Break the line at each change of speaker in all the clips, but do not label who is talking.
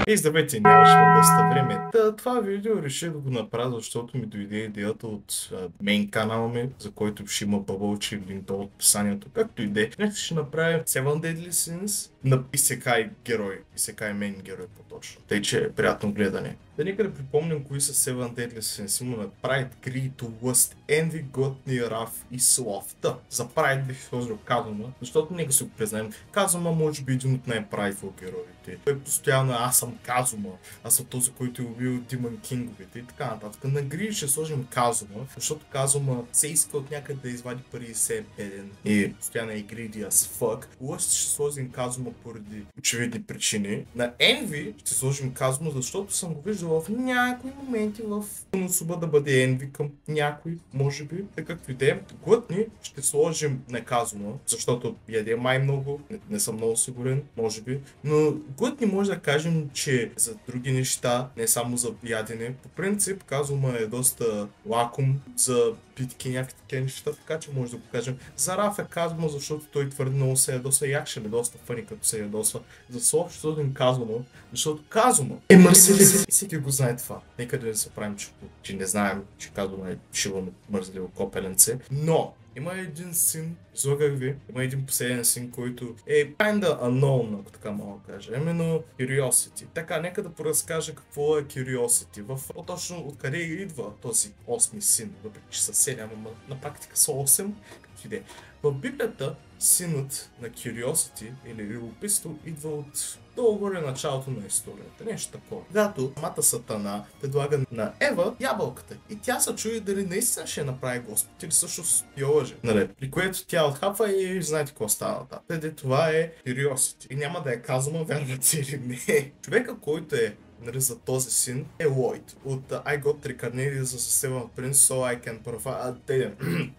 И здравейте, нямаше доста време. Това видео реших да го направя, защото ми дойде идеята от мейн канала ми, за който ще има бъбълче линк долу в описанието. Както и де. Днес ще направим Seven Deadly Sins на Исекай герой. Исекай мейн герой по-точно. Тъй, че е приятно гледане. Да нека да припомним кои са Seven Deadly Sins. Имаме Pride, Greed, Lust, Envy, Gluttony, Wrath и Sloth. За Pride бих сложил Казума, защото нека си го признаем. Казума може би един от най-прайдфул героите. Той постоянно аз съм Казума, аз съм този, който е убил Демон Кинговете и така нататък. На Greed ще сложим Казума, защото Казума се иска от някъде да извади пари и се е беден. И постоянно е greedy as fuck. Lust ще сложим Казума поради очевидни причини. На Envy ще сложим Казума, защото съм го виждал в някои моменти в Носуба да бъде Envy към някой, може би. Така както и де. Глътни ще сложим на Казума, защото яде май много, не съм много сигурен, може би. Но Глътни може да кажем, че за други неща, не само за ядене. По принцип Казума е доста лаком за битки, някакви такива неща, така че може да го кажем. За Раф е Казума, защото той твърди много се ядоса и акшен е доста фъни, като се ядосва. За Слов ще сложим Казума, защото Казума е мързелив. И всеки го знае това. Нека да не се правим, че не знаем, че Казума е шивано мързеливо копеленце. Но има един син, излагах ви, има един последен син, който е kinda unknown, ако така мога да кажа, именно Curiosity. Така, нека да поразкажа какво е Curiosity, по-точно откъде идва този 8-ми син, въпреки че са 7, но на практика са 8, както иде. В Библията синът на Curiosity или любопитство идва от долу-горе началото на историята. Нещо такова. Когато самата Сатана предлага на Ева ябълката и тя се чуди дали наистина ще направи Господ или всъщност я лъже. Нали? При което тя отхапва и знаете какво става. Преди това е Curiosity. И няма да е казано, вярвате или не. Човека, който е за този син е Лойд от I got reincarnated as a Seven Prince so I can provide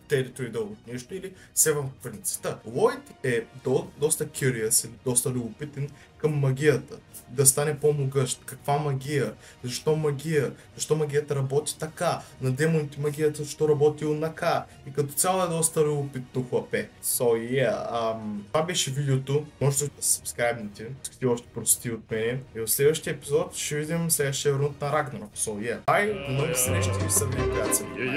territory нещо или Seven Prince. Лойд е доста curious, доста любопитен към магията. Да стане по-могъщ. Каква магия? Защо магия? Защо магията работи така? На демоните магията защо работи онака? И като цяло е доста любопитно хлапе. So yeah, това беше видеото. Можете да се сабскрайбнете. Искате още прости от мене. И в следващия епизод ще видим следващия раунд на Рагнарок. So yeah, bye, до нови срещи и съдни приятели.